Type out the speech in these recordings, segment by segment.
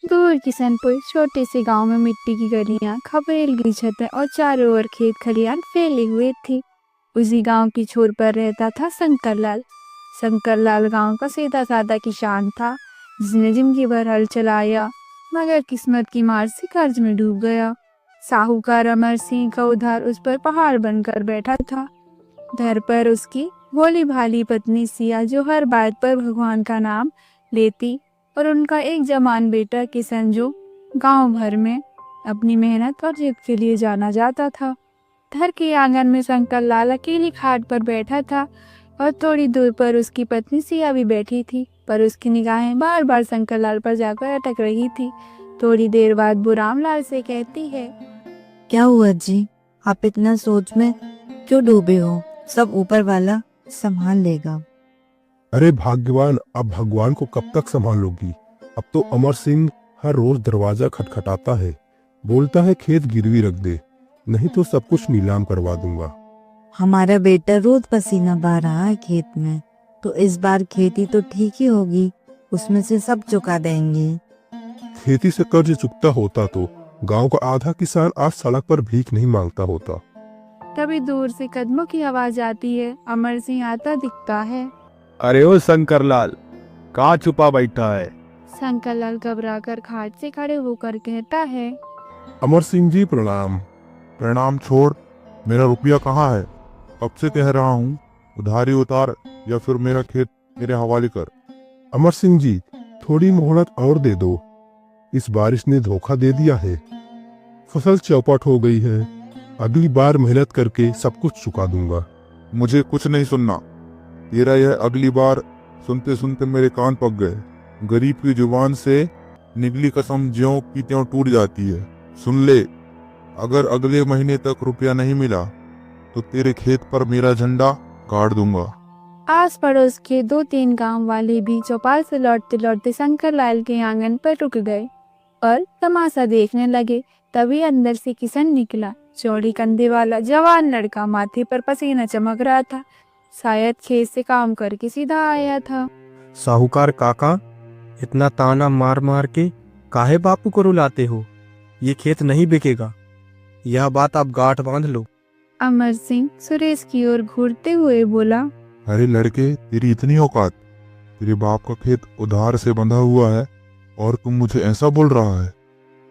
दूर किशनपुर छोटे से गांव में मिट्टी की गलियां, खपरेल की छतें और चारों ओर खेत खलियान फैले हुए थे। उसी गांव की छोर पर रहता था शंकरलाल। शंकरलाल गांव का सीधा साधा किसान था, जिसने जिंदगी भर हल चलाया, मगर किस्मत की मार से कर्ज में डूब गया। साहूकार अमर सिंह का उधार उस पर पहाड़ बनकर बैठा था। घर पर उसकी भोली भाली पत्नी सिया, जो हर बात पर भगवान का नाम लेती, और उनका एक जवान बेटा किशन, जो गांव भर में अपनी मेहनत और जिद के लिए जाना जाता था। घर के आंगन में शंकरलाल अकेली खाट पर बैठा था और थोड़ी दूर पर उसकी पत्नी सिया भी बैठी थी, पर उसकी निगाहें बार बार शंकरलाल पर जाकर अटक रही थी। थोड़ी देर बाद वो रामलाल से कहती है, क्या हुआ जी, आप इतना सोच में क्यों डूबे हो? सब ऊपर वाला संभाल लेगा। अरे भाग्यवान, अब भगवान को कब तक संभालोगी? अब तो अमर सिंह हर रोज दरवाजा खटखटाता है, बोलता है खेत गिरवी रख दे, नहीं तो सब कुछ नीलाम करवा दूंगा। हमारा बेटा रोज पसीना बहा रहा है खेत में, तो इस बार खेती तो ठीक ही होगी, उसमें से सब चुका देंगे। खेती से कर्ज चुकता होता तो गांव का आधा किसान आज सड़क पर भीख नहीं मांगता होता। तभी दूर से कदमों की आवाज आती है। अमर सिंह आता दिखता है। अरे ओ शंकरलाल, कहाँ छुपा बैठा है? शंकरलाल घबराकर खाट से खड़े होकर कहता है, अमर सिंह जी प्रणाम। प्रणाम छोड़, मेरा रुपया कहाँ है? अब से कह रहा हूँ, उधारी उतार या फिर मेरा खेत मेरे हवाले कर। अमर सिंह जी, थोड़ी मोहलत और दे दो, इस बारिश ने धोखा दे दिया है। फसल चौपट हो गई है, अगली बार मेहनत करके सब कुछ चुका दूंगा। मुझे कुछ नहीं सुनना, तेरा यह अगली बार सुनते सुनते मेरे कान पक गए। गरीब की जुबान से निकली कसम ज्यों की त्यों टूट जाती है। सुन ले, अगर अगले महीने तक रुपया नहीं मिला तो तेरे खेत पर मेरा झंडा गाड़ दूंगा। आस पड़ोस के 2-3 गांव वाले भी चौपाल से लौटते लौटते शंकरलाल के आंगन पर रुक गए और तमाशा देखने लगे। तभी अंदर से किशन निकला। चौड़ी कंधे वाला जवान लड़का, माथे पर पसीना चमक रहा था, शायद खेत से काम करके सीधा आया था। साहूकार काका, इतना ताना मार मार के काहे बापू को रुलाते हो? ये खेत नहीं बिकेगा, यह बात आप गांठ बांध लो। अमर सिंह सुरेश की ओर घूरते हुए बोला, अरे लड़के, तेरी इतनी औकात? तेरे बाप का खेत उधार से बंधा हुआ है और तुम मुझे ऐसा बोल रहा है?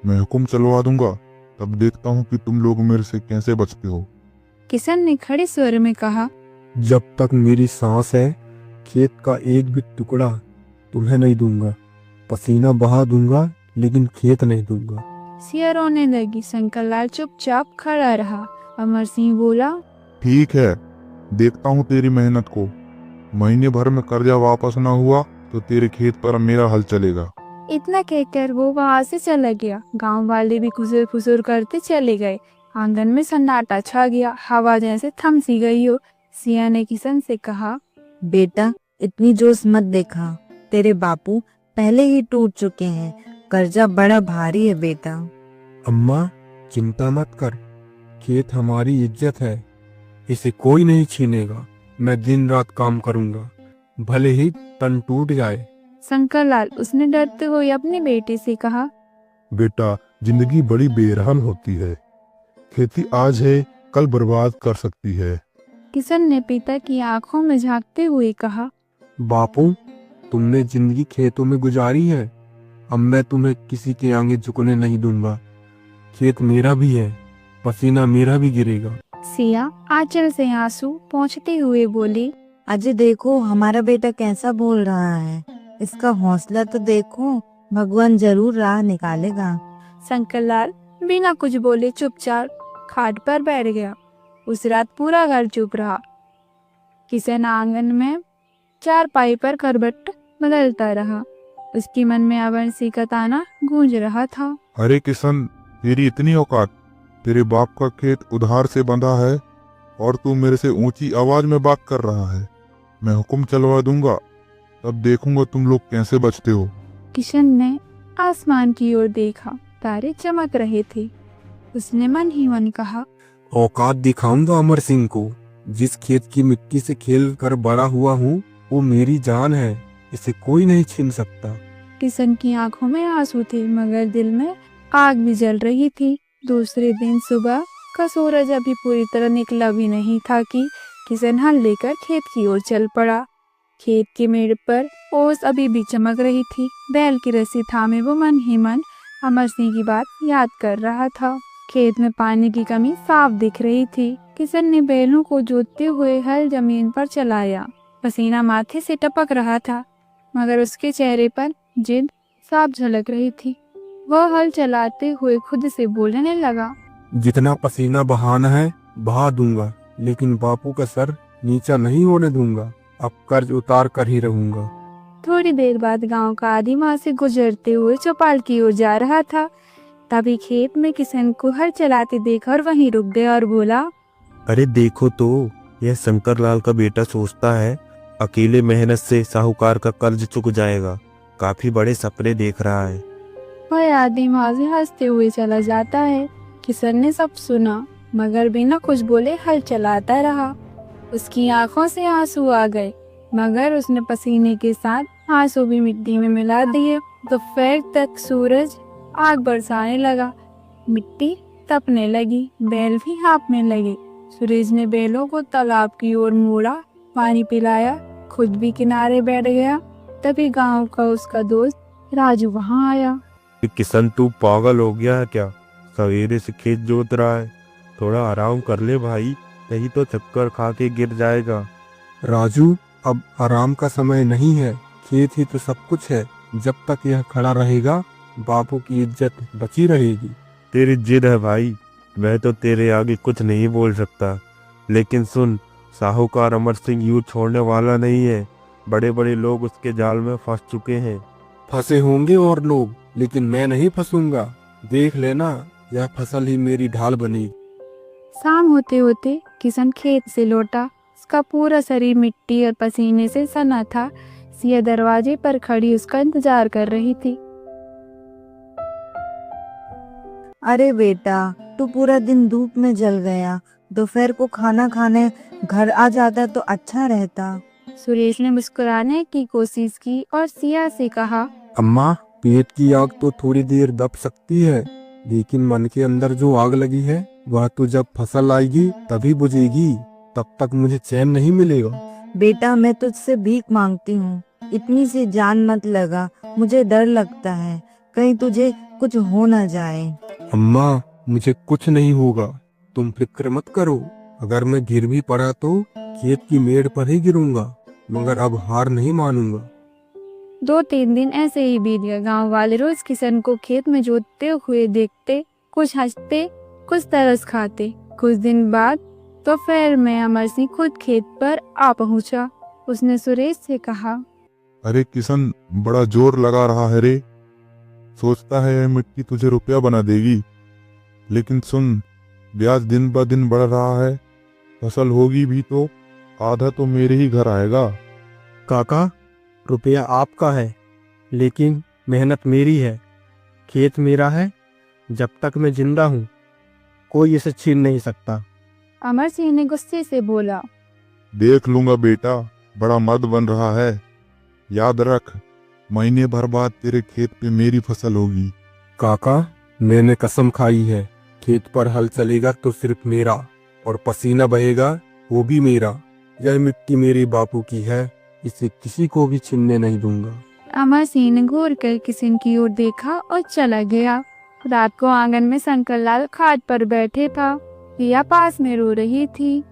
मैं हुक्म चलवा दूंगा, तब देखता हूँ कि तुम लोग मेरे से कैसे बचते हो। किशन ने खड़े स्वर में कहा, जब तक मेरी सांस है, खेत का एक भी टुकड़ा तुम्हें नहीं दूंगा। पसीना बहा दूंगा, लेकिन खेत नहीं दूंगा। सिया रोने लगी। शंकरलाल चुपचाप खड़ा रहा। अमर सिंह बोला, ठीक है, देखता हूँ तेरी मेहनत को। महीने भर में कर्जा वापस ना हुआ तो तेरे खेत पर मेरा हल चलेगा। इतना कहकर वो वहां से चला गया। गांव वाले भी खुसुर फुसुर करते चले गए। आंगन में सन्नाटा छा गया, हवा जैसे थम सी गई हो। सिया ने किशन से कहा, बेटा, इतनी जोश मत देखा, तेरे बापू पहले ही टूट चुके हैं, कर्जा बड़ा भारी है बेटा। अम्मा, चिंता मत कर, खेत हमारी इज्जत है, इसे कोई नहीं छीनेगा। मैं दिन रात काम करूंगा, भले ही तन टूट जाए। शंकरलाल, उसने डरते हुए अपने बेटे से कहा, बेटा, जिंदगी बड़ी बेरहम होती है। खेती आज है, कल बर्बाद कर सकती है। किशन ने पिता की आंखों में झांकते हुए कहा, बापू, तुमने जिंदगी खेतों में गुजारी है, अब मैं तुम्हें किसी के आगे झुकने नहीं दूंगा। खेत मेरा भी है, पसीना मेरा भी गिरेगा। सिया आंचल से आंसू पोंछते हुए बोली, अजय देखो, हमारा बेटा कैसा बोल रहा है, इसका हौसला तो देखो, भगवान जरूर राह निकालेगा। शंकरलाल बिना कुछ बोले चुपचाप खाट पर बैठ गया। उस रात पूरा घर चुप रहा। किशन आंगन में चारपाई पर करवट बदलता रहा। उसके मन में अमर सिंह का ताना गूंज रहा था। अरे किशन, तेरी इतनी औकात? तेरे बाप का खेत उधार से बंधा है और तू मेरे से ऊंची आवाज में बात कर रहा है। मैं हुक्म चलवा दूंगा, तब देखूंगा तुम लोग कैसे बचते हो। किशन ने आसमान की ओर देखा, तारे चमक रहे थे। उसने मन ही मन कहा, औकात दिखाऊंगा अमर सिंह को। जिस खेत की मिट्टी से खेल कर बड़ा हुआ हूँ, वो मेरी जान है, इसे कोई नहीं छीन सकता। किशन की आंखों में आंसू थे मगर दिल में आग भी जल रही थी। दूसरे दिन सुबह का सूरज अभी पूरी तरह निकला भी नहीं था कि किशन हल लेकर खेत की ओर चल पड़ा। खेत के मेड़ पर ओस अभी भी चमक रही थी। बैल की रस्सी थामे वो मन ही मन अमर सिंह की बात याद कर रहा था। खेत में पानी की कमी साफ दिख रही थी। किशन ने बैलों को जोतते हुए हल जमीन पर चलाया। पसीना माथे से टपक रहा था मगर उसके चेहरे पर जिद साफ झलक रही थी। वह हल चलाते हुए खुद से बोलने लगा, जितना पसीना बहाना है बहा दूंगा, लेकिन बापू का सर नीचा नहीं होने दूंगा। अब कर्ज उतार कर ही रहूंगा। थोड़ी देर बाद गांव का आदमी वहां से गुजरते हुए चौपाल की ओर जा रहा था। तभी खेत में किशन को हल चलाते देखकर वहीं रुक गया और बोला, अरे देखो तो, यह शंकर लाल का बेटा सोचता है अकेले मेहनत से साहूकार का कर्ज चुक जाएगा। काफी बड़े सपने देख रहा है। वह आदमी वहां से हंसते हुए चला जाता है। किशन ने सब सुना मगर बिना कुछ बोले हल चलाता रहा। उसकी आंखों से आंसू आ गए मगर उसने पसीने के साथ आंसू भी मिट्टी में मिला दिए। दोपहर तक सूरज आग बरसाने लगा। मिट्टी तपने लगी, बैल भी हाँफने लगे। सूरज ने बैलों को तालाब की ओर मोड़ा, पानी पिलाया, खुद भी किनारे बैठ गया। तभी गांव का उसका दोस्त राजू वहां आया। किशन तू पागल हो गया है क्या? सवेरे से खेत जोत रहा है, थोड़ा आराम कर ले भाई, नहीं तो चक्कर खा के गिर जाएगा। राजू, अब आराम का समय नहीं है। खेत ही तो सब कुछ है। जब तक यह खड़ा रहेगा बापू की इज्जत बची रहेगी। तेरी जिद है भाई, मैं तो तेरे आगे कुछ नहीं बोल सकता। लेकिन सुन, साहूकार अमर सिंह यूं छोड़ने वाला नहीं है। बड़े बड़े लोग उसके जाल में फंस चुके हैं। फंसे होंगे और लोग, लेकिन मैं नहीं फंसूंगा। देख लेना, यह फसल ही मेरी ढाल बनी। शाम होते होते किशन खेत से लौटा। उसका पूरा शरीर मिट्टी और पसीने से सना था। सिया दरवाजे पर खड़ी उसका इंतजार कर रही थी। अरे बेटा, तू पूरा दिन धूप में जल गया। दोपहर को खाना खाने घर आ जाता तो अच्छा रहता। सुरेश ने मुस्कुराने की कोशिश की और सिया से कहा, अम्मा, पेट की आग तो थोड़ी देर दब सकती है, लेकिन मन के अंदर जो आग लगी है वह तो जब फसल आएगी तभी बुझेगी। तब तक मुझे चैन नहीं मिलेगा। बेटा, मैं तुझसे भीख मांगती हूँ, इतनी सी जान मत लगा। मुझे डर लगता है कहीं तुझे कुछ हो न जाए। अम्मा, मुझे कुछ नहीं होगा, तुम फिक्र मत करो। अगर मैं गिर भी पड़ा तो खेत की मेड़ पर ही गिरूंगा, मगर अब हार नहीं मानूंगा। 2-3 दिन ऐसे ही बीत गए। गांव वाले रोज किशन को खेत में जोतते हुए देखते, कुछ हंसते, कुछ तरस खाते। कुछ दिन बाद दोपहर में अमर सिंह खुद खेत पर आ पहुंचा। उसने सुरेश से कहा, अरे किशन, बड़ा जोर लगा रहा है रे। सोचता है यह मिट्टी तुझे रुपया बना देगी, लेकिन सुन, ब्याज दिन ब दिन बढ़ रहा है। फसल होगी भी तो आधा तो मेरे ही घर आएगा। काका, रुपया आपका है, लेकिन मेहनत मेरी है। खेत मेरा है। जब तक मैं जिंदा हूँ कोई इसे छीन नहीं सकता। अमर सिंह ने गुस्से से बोला, देख लूंगा बेटा, बड़ा मर्द बन रहा है। याद रख, महीने भर बाद तेरे खेत पे मेरी फसल होगी। काका, मैंने कसम खाई है, खेत पर हल चलेगा तो सिर्फ मेरा, और पसीना बहेगा वो भी मेरा। यह मिट्टी मेरे बापू की है, इसे किसी को भी छीनने नहीं दूंगा। अमर सिंह ने घूर कर किशन की ओर देखा और चला गया। रात को आंगन में शंकर लाल खाट पर बैठे था। रिया पास में रो रही थी।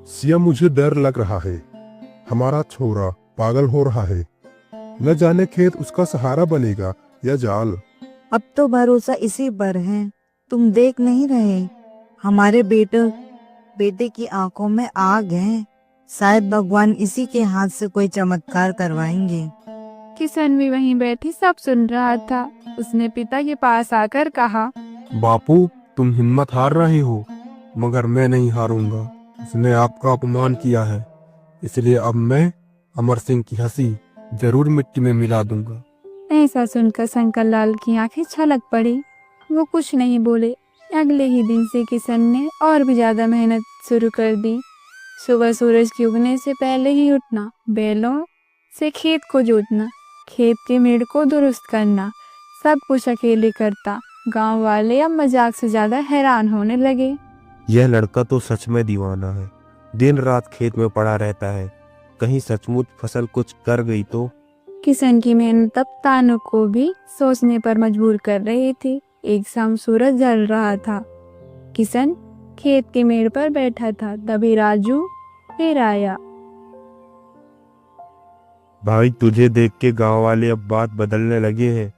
सिया, मुझे डर लग रहा है। हमारा छोरा पागल हो रहा है। न जाने खेत उसका सहारा बनेगा या जाल। अब तो भरोसा इसी पर है। तुम देख नहीं रहे, हमारे बेटे की आंखों में आग है। शायद भगवान इसी के हाथ से कोई चमत्कार करवाएंगे। किशन भी वहीं बैठी सब सुन रहा था। उसने पिता के पास आकर कहा, बापू, तुम हिम्मत हार रहे हो, मगर मैं नहीं हारूंगा। उसने आपका अपमान किया है, इसलिए अब मैं अमर सिंह की हंसी जरूर मिट्टी में मिला दूंगा। ऐसा सुनकर शंकर लाल की आंखें छलक पड़ी। वो कुछ नहीं बोले। अगले ही दिन से किशन ने और भी ज्यादा मेहनत शुरू कर दी। सुबह सूरज के उगने से पहले ही उठना, बैलों से खेत को जोतना, खेत के मेड़ को दुरुस्त करना, सब कुछ अकेले करता। गांव वाले अब मजाक से ज्यादा हैरान होने लगे। यह लड़का तो सच में दीवाना है, दिन रात खेत में पड़ा रहता है, कहीं सचमुच फसल कुछ कर गई तो। किशन की मेहनत अब तानू को भी सोचने पर मजबूर कर रही थी। एक शाम सूरज जल रहा था। किशन खेत के मेड़ पर बैठा था, तभी राजू फिर आया। भाई तुझे देख के गांव वाले अब बात बदलने लगे हैं।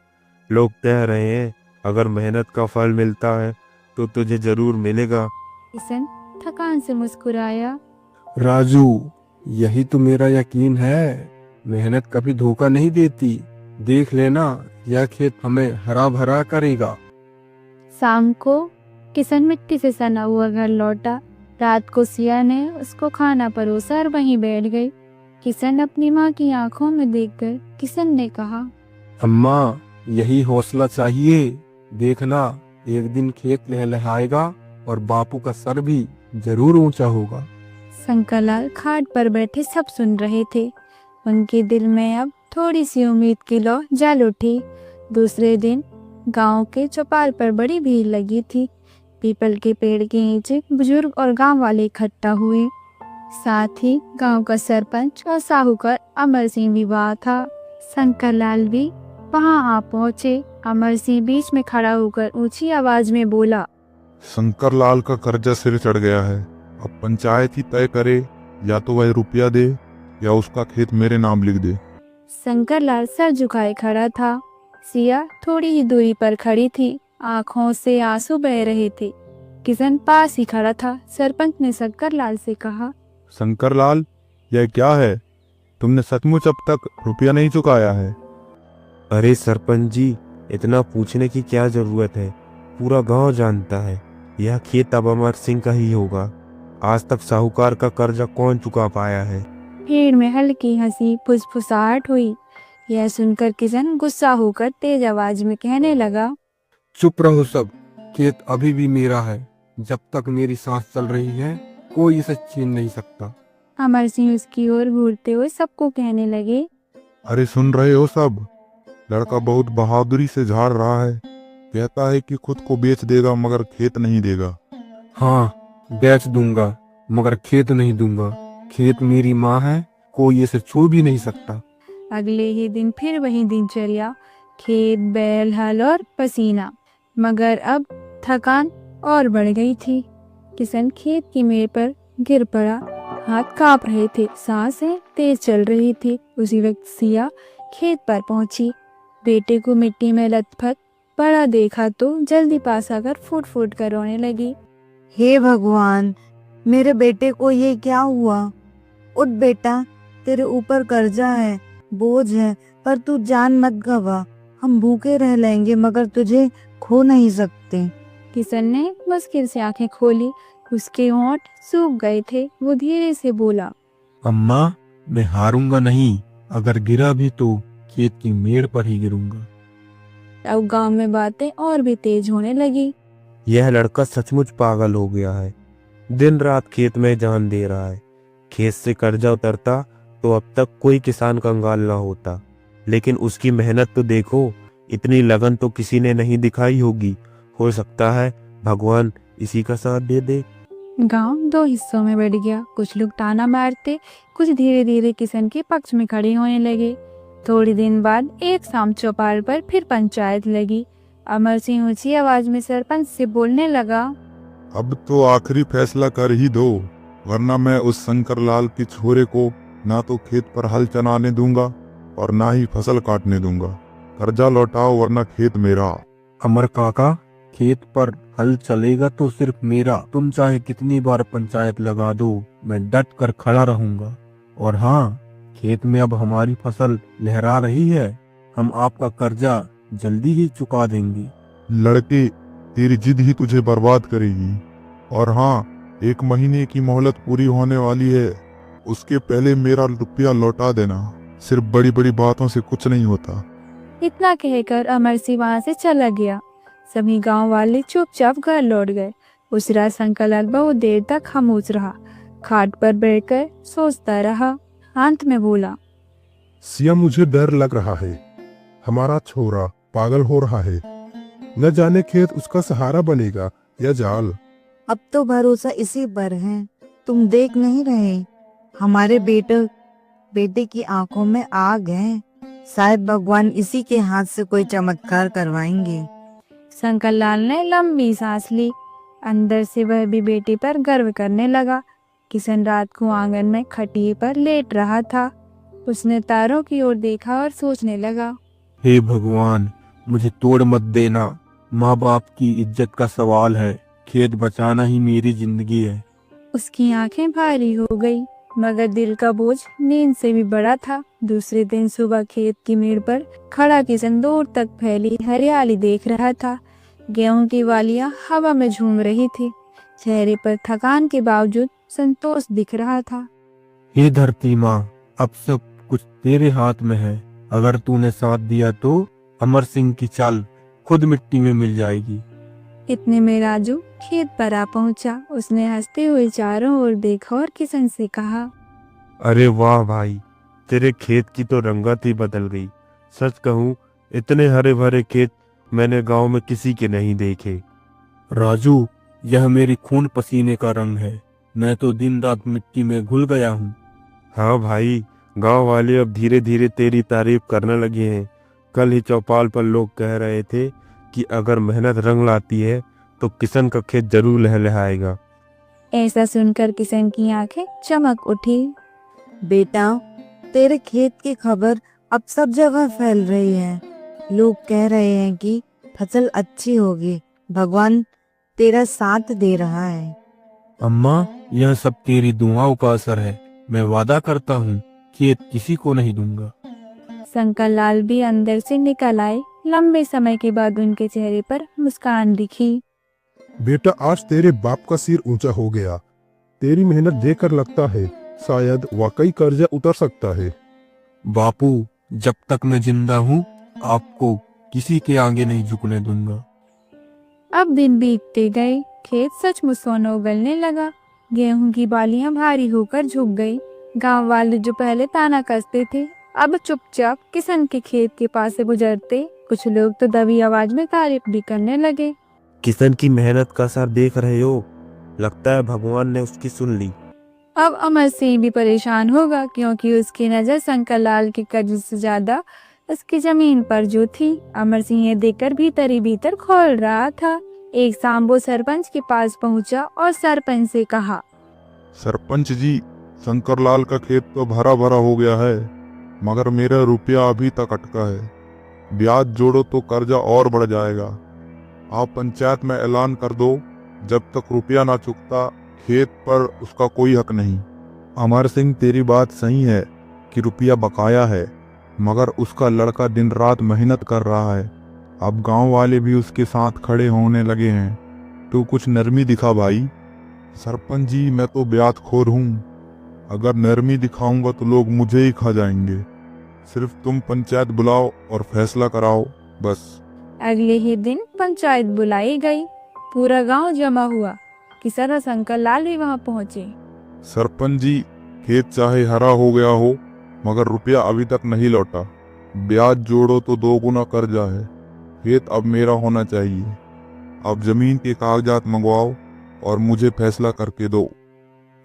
लोग कह रहे हैं अगर मेहनत का फल मिलता है तो तुझे जरूर मिलेगा। किशन थकान से मुस्कुराया। राजू, यही तो मेरा यकीन है। मेहनत कभी धोखा नहीं देती। देख लेना, यह खेत हमें हरा भरा करेगा। शाम को किशन मिट्टी से सना हुआ घर लौटा। रात को सिया ने उसको खाना परोसा और वहीं बैठ गई। किशन अपनी माँ की आंखों में देखकर किशन ने कहा, अम्मा, यही हौसला चाहिए। देखना, एक दिन खेत लहलहाएगा और बापू का सर भी जरूर ऊंचा होगा। शंकरलाल खाट पर बैठे सब सुन रहे थे। उनके दिल में अब थोड़ी सी उम्मीद की लौ जल उठी। दूसरे दिन गांव के चौपाल पर बड़ी भीड़ लगी थी। पीपल के पेड़ के नीचे बुजुर्ग और गांव वाले इकट्ठा हुए। साथ ही गांव का सरपंच और साहूकार अमर सिंह भी वहाँ था। शंकरलाल भी वहाँ आ पहुँचे। अमर सिंह बीच में खड़ा होकर ऊंची आवाज में बोला, शंकरलाल का कर्जा सिर चढ़ गया है। अब पंचायत ही तय करे, या तो वह रुपया दे या उसका खेत मेरे नाम लिख दे। शंकरलाल सर झुकाए खड़ा था। सिया थोड़ी ही दूरी पर खड़ी थी, आंखों से आंसू बह रहे थे। किशन पास ही खड़ा था। सरपंच ने शंकरलाल से कहा, शंकरलाल, यह क्या है? तुमने सचमुच अब तक रुपया नहीं चुकाया है? अरे सरपंच जी, इतना पूछने की क्या जरूरत है? पूरा गांव जानता है यह खेत अब अमर सिंह का ही होगा। आज तक साहूकार का कर्जा कौन चुका पाया है? भीड़ में हल्की हंसी फुसफुसाहट हुई। यह सुनकर किशन गुस्सा होकर तेज आवाज में कहने लगा, चुप रहो सब। खेत अभी भी मेरा है। जब तक मेरी सांस चल रही है, कोई इसे छीन नहीं सकता। अमर सिंह उसकी ओर घूरते हुए सबको कहने लगे, अरे सुन रहे हो सब? लड़का बहुत बहादुरी से झाड़ रहा है। कहता है कि खुद को बेच देगा मगर खेत नहीं देगा। हाँ, बेच दूंगा मगर खेत नहीं दूंगा। खेत मेरी माँ है, कोई इसे छू भी नहीं सकता। अगले ही दिन फिर वही दिनचर्या, खेत, बैल, हल और पसीना। मगर अब थकान और बढ़ गई थी। किशन खेत की मेड़ पर गिर पड़ा। हाथ कांप रहे थे, सांसें तेज चल रही थी। उसी वक्त सिया खेत पर पहुंची। बेटे को मिट्टी में लथपथ पड़ा देखा तो जल्दी पास आकर फूट फूट कर रोने लगी। हे भगवान, मेरे बेटे को ये क्या हुआ? उठ बेटा, तेरे ऊपर कर्जा है, बोझ है, पर तू जान मत गवा। हम भूखे रह लेंगे मगर तुझे खो नहीं सकते। किशन ने मुश्किल से आंखें खोली। उसके होंठ सूख गए थे। वो धीरे से बोला, अम्मा, मैं हारूंगा नहीं। अगर गिरा भी तो खेत की मेड़ पर ही गिरूंगा। अब गांव में बातें और भी तेज होने लगी। यह लड़का सचमुच पागल हो गया है। दिन रात खेत में जान दे रहा है। खेत से कर्जा उतरता तो अब तक कोई किसान कंगाल ना होता। लेकिन उसकी मेहनत तो देखो, इतनी लगन तो किसी ने नहीं दिखाई होगी। हो सकता है भगवान इसी का साथ दे दे। गांव दो हिस्सों में बढ़ गया। कुछ लोग ताना मारते, कुछ धीरे धीरे किशन के पक्ष में खड़े होने लगे। थोड़ी दिन बाद एक शाम चौपाल पर फिर पंचायत लगी। अमर सिंह ऊंची आवाज में सरपंच से बोलने लगा, अब तो आखिरी फैसला कर ही दो, वरना मैं उस शंकरलाल के छोरे को ना तो खेत पर हल चलाने दूंगा और ना ही फसल काटने दूंगा। कर्जा लौटाओ वरना खेत मेरा। अमर काका, खेत पर हल चलेगा तो सिर्फ मेरा। तुम चाहे कितनी बार पंचायत लगा दो, मैं डट कर खड़ा रहूंगा। और हाँ, खेत में अब हमारी फसल लहरा रही है। हम आपका कर्जा जल्दी ही चुका देंगे। लड़के, तेरी जिद ही तुझे बर्बाद करेगी। और हाँ, 1 महीने की मोहलत पूरी होने वाली है। उसके पहले मेरा रुपया लौटा देना। सिर्फ बड़ी बड़ी बातों से कुछ नहीं होता। इतना कहकर अमर सिंह वहां से चला गया। सभी गांव वाले चुपचाप घर लौट गए। उस रात शंकरलाल बहुत देर तक खामोश रहा। खाट पर बैठकर सोचता रहा। अंत में बोला, सिया मुझे डर लग रहा है। हमारा छोरा पागल हो रहा है। न जाने खेत उसका सहारा बनेगा या जाल। अब तो भरोसा इसी पर है। तुम देख नहीं रहे हमारे बेटे की आंखों में आग है। शायद भगवान इसी के हाथ से कोई चमत्कार करवाएंगे। शंकर लाल ने लंबी सांस ली। अंदर से वह भी बेटे पर गर्व करने लगा। किशन रात को आंगन में खटिए पर लेट रहा था। उसने तारों की ओर देखा और सोचने लगा। हे भगवान, मुझे तोड़ मत देना। माँ बाप की इज्जत का सवाल है। खेत बचाना ही मेरी जिंदगी है। उसकी आंखें भारी हो गई, मगर दिल का बोझ नींद से भी बड़ा था। दूसरे दिन सुबह खेत की मेड़ पर खड़ा किशन दूर तक फैली हरियाली देख रहा था। गेहूं की वालियां हवा में झूम रही थी। चेहरे पर थकान के बावजूद संतोष दिख रहा था। हे धरती माँ, अब सब कुछ तेरे हाथ में है। अगर तूने साथ दिया तो अमर सिंह की चाल खुद मिट्टी में मिल जाएगी। इतने में राजू खेत पर आ पहुंचा। उसने हंसते हुए चारों ओर देखा और किशन से कहा, अरे वाह भाई, तेरे खेत की तो रंगत ही बदल गई। सच कहूँ, इतने हरे भरे खेत मैंने गांव में किसी के नहीं देखे। राजू, यह मेरी खून पसीने का रंग है। मैं तो दिन रात मिट्टी में घुल गया हूँ। हाँ भाई, गांव वाले अब धीरे धीरे तेरी तारीफ करने लगे हैं। कल ही चौपाल पर लोग कह रहे थे कि अगर मेहनत रंग लाती है तो किशन का खेत जरूर लहलहाएगा। ऐसा सुनकर किशन की आंखें चमक उठी। बेटा, तेरे खेत की खबर अब सब जगह फैल रही है। लोग कह रहे हैं कि फसल अच्छी होगी। भगवान तेरा साथ दे रहा है। अम्मा, यह सब तेरी दुआओं का असर है। मैं वादा करता हूँ, खेत किसी को नहीं दूंगा। शंकर लाल भी अंदर से निकल आए। लंबे समय के बाद उनके चेहरे पर मुस्कान दिखी। बेटा, आज तेरे बाप का सिर ऊंचा हो गया। तेरी मेहनत देखकर लगता है शायद वाकई कर्जा उतर सकता है। बापू, जब तक मैं जिंदा हूँ आपको किसी के आगे नहीं झुकने दूंगा। अब दिन बीतते गए। खेत सचमुच सोना उगलने लगा। गेहूं की बालियां भारी होकर झुक गई। गांव वाले जो पहले ताना कसते थे, अब चुपचाप किशन के खेत के पास से गुजरते। कुछ लोग तो दबी आवाज में तारीफ भी करने लगे। किशन की मेहनत का असर देख रहे हो? लगता है भगवान ने उसकी सुन ली। अब अमर सिंह भी परेशान होगा, क्योंकि उसकी नजर शंकर लाल के कर्ज से ज्यादा उसकी जमीन पर जो थी। अमर सिंह ये देखकर भीतर ही भीतर खोल रहा था। एक शाम वो सरपंच के पास पहुंचा और सरपंच से कहा, सरपंच जी, शंकर लाल का खेत तो भरा भरा हो गया है, मगर मेरा रुपया अभी तक अटका है। ब्याज जोड़ो तो कर्जा और बढ़ जाएगा। आप पंचायत में ऐलान कर दो, जब तक रुपया ना चुकता खेत पर उसका कोई हक नहीं। अमर सिंह, तेरी बात सही है कि रुपया बकाया है, मगर उसका लड़का दिन रात मेहनत कर रहा है। अब गांव वाले भी उसके साथ खड़े होने लगे हैं। तो कुछ नरमी दिखा भाई। सरपंच जी, मैं तो ब्याज खोर हूँ। अगर नरमी दिखाऊंगा तो लोग मुझे ही खा जाएंगे। सिर्फ तुम पंचायत बुलाओ और फैसला कराओ, बस। अगले ही दिन पंचायत बुलाई गई। पूरा गांव जमा हुआ। किशन और शंकर लाल भी वहां पहुंचे। सरपंच जी, खेत चाहे हरा हो गया हो, मगर रुपया अभी तक नहीं लौटा। ब्याज जोड़ो तो 2 गुना कर्जा है। खेत अब मेरा होना चाहिए। अब जमीन के कागजात मंगवाओ और मुझे फैसला करके दो।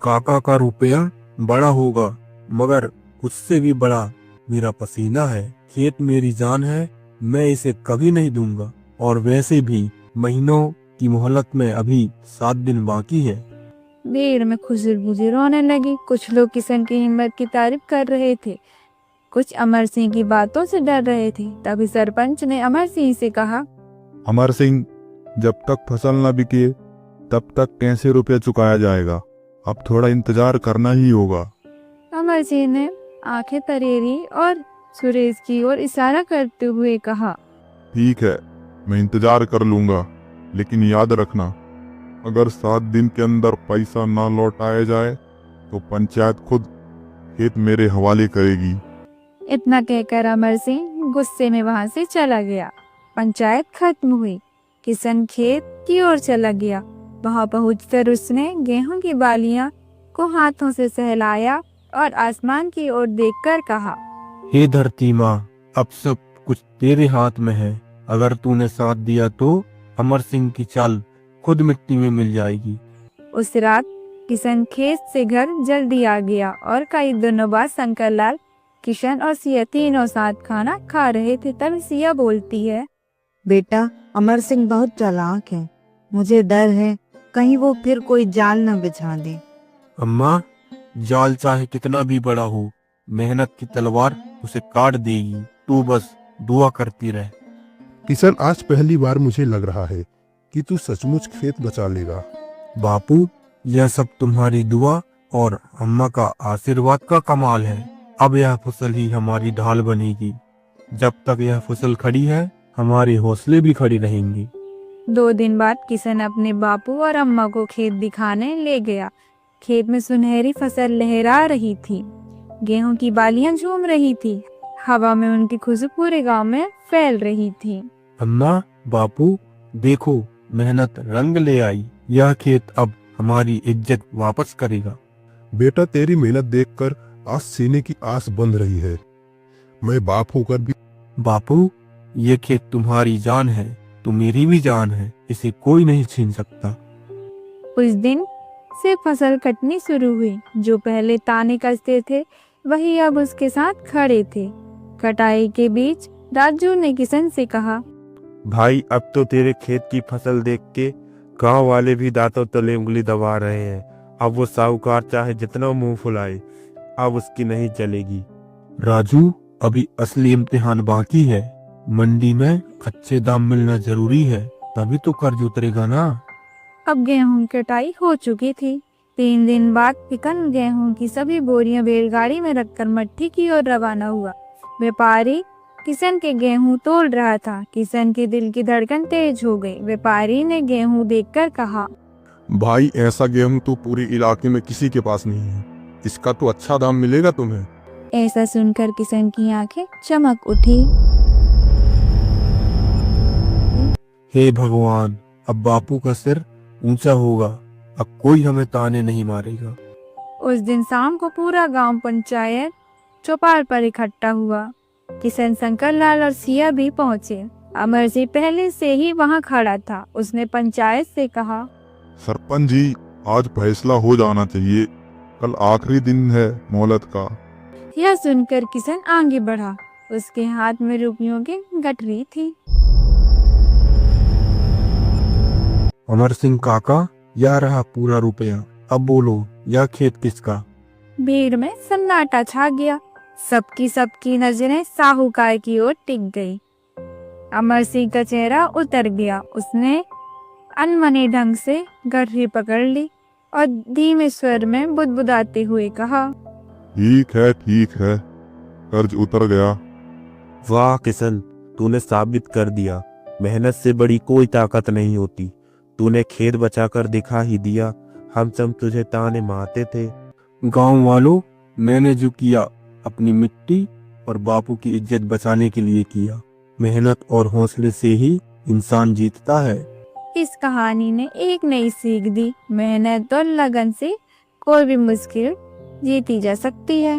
काका का रुपया बड़ा होगा, मगर उससे भी बड़ा मेरा पसीना है। खेत मेरी जान है, मैं इसे कभी नहीं दूंगा। और वैसे भी महीनों की मोहलत में अभी 7 दिन बाकी है। देर में खुशबू रोने लगी। कुछ लोग किशन की हिम्मत की तारीफ कर रहे थे, कुछ अमर सिंह की बातों से डर रहे थे। तभी सरपंच ने अमर सिंह से कहा, अमर सिंह, जब तक फसल न बिके तब तक कैसे रुपया चुकाया जाएगा? अब थोड़ा इंतजार करना ही होगा। अमर सिंह ने आंखें तरेरी और सुरेश की ओर इशारा करते हुए कहा, ठीक है, मैं इंतजार कर लूंगा, लेकिन याद रखना, अगर 7 दिन के अंदर पैसा ना लौटाया जाए तो पंचायत खुद खेत मेरे हवाले करेगी। इतना कहकर अमर सिंह गुस्से में वहां से चला गया। पंचायत खत्म हुई। किशन खेत की ओर चला गया। वहां पहुंचकर उसने गेहूं की बालियां को हाथों से सहलाया और आसमान की ओर देखकर कहा, हे धरती माँ, अब सब कुछ तेरे हाथ में है। अगर तूने साथ दिया तो अमर सिंह की चाल खुद मिट्टी में मिल जाएगी। उस रात किशन खेत से घर जल्दी आ गया और कई दिनों बाद शंकरलाल, किशन और सिया तीनों साथ खाना खा रहे थे। तब सिया बोलती है, बेटा, अमर सिंह बहुत चालाक है। मुझे डर है कहीं वो फिर कोई जाल न बिछा दे। अम्मा, जाल चाहे कितना भी बड़ा हो, मेहनत की तलवार उसे काट देगी। तू बस दुआ करती रह। किशन, आज पहली बार मुझे लग रहा है कि तू सचमुच खेत बचा लेगा। बापू, यह सब तुम्हारी दुआ और अम्मा का आशीर्वाद का कमाल है। अब यह फसल ही हमारी ढाल बनेगी। जब तक यह फसल खड़ी है, हमारे हौसले भी खड़ी रहेंगी। 2 दिन बाद किशन अपने बापू और अम्मा को खेत दिखाने ले गया। खेत में सुनहरी फसल लहरा रही थी, गेहूं की बालियां झूम रही थी, हवा में उनकी खुशबू पूरे गांव में फैल रही थी। अम्मा, बापू, देखो, मेहनत रंग ले आई। यह खेत अब हमारी इज्जत वापस करेगा। बेटा, तेरी मेहनत देखकर आज सीने की आस बंध रही है। मैं बाप होकर भी बापू, ये खेत तुम्हारी जान है, तो मेरी भी जान है। इसे कोई नहीं छीन सकता। उस दिन से फसल कटनी शुरू हुई। जो पहले ताने कसते थे वही अब उसके साथ खड़े थे। कटाई के बीच राजू ने किशन से कहा, भाई, अब तो तेरे खेत की फसल देख के गांव वाले भी दांतों तले उंगली दबा रहे हैं। अब वो साहूकार चाहे जितना मुंह फुलाए, अब उसकी नहीं चलेगी। राजू, अभी असली इम्तिहान बाकी है। मंडी में अच्छे दाम मिलना जरूरी है, तभी तो कर्ज उतरेगा ना। अब गेहूं कटाई हो चुकी थी। 3 दिन बाद किशन गेहूं की सभी बोरियां बैलगाड़ी में रखकर मट्ठी की ओर रवाना हुआ। व्यापारी किशन के गेहूं तोल रहा था। किशन के दिल की धड़कन तेज हो गई। व्यापारी ने गेहूं देखकर कहा, भाई, ऐसा गेहूं तो पूरे इलाके में किसी के पास नहीं है। इसका तो अच्छा दाम मिलेगा तुम्हें। ऐसा सुनकर किशन की आंखें चमक उठी। हे भगवान, अब बापू का सिर ऊंचा होगा। अब कोई हमें ताने नहीं मारेगा। उस दिन शाम को पूरा गांव पंचायत चौपाल पर इकट्ठा हुआ। किशन, शंकरलाल और सिया भी पहुंचे। अमर सिंह पहले से ही वहां खड़ा था। उसने पंचायत से कहा, सरपंच जी, आज फैसला हो जाना चाहिए। कल आखिरी दिन है मोहलत का। यह सुनकर किशन आगे बढ़ा। उसके हाथ में रुपयों की गठरी थी। अमर सिंह काका, यह रहा पूरा रुपया। अब बोलो, यह खेत किसका? भीड़ में सन्नाटा छा गया। सबकी नजरें साहूकार की ओर टिक गई। अमर सिंह का चेहरा उतर गया। उसने अनमने ढंग से गठरी पकड़ ली और धीमे स्वर में बुदबुदाते हुए कहा, ठीक है, कर्ज उतर गया। वाह किशन, तूने साबित कर दिया, मेहनत से बड़ी कोई ताकत नहीं होती। तूने खेत बचाकर दिखा ही दिया। हम सब तुझे ताने मारते थे। गांव वालों, मैंने जो किया अपनी मिट्टी और बापू की इज्जत बचाने के लिए किया। मेहनत और हौसले से ही इंसान जीतता है। इस कहानी ने एक नई सीख दी। मेहनत और लगन से कोई भी मुश्किल जीती जा सकती है।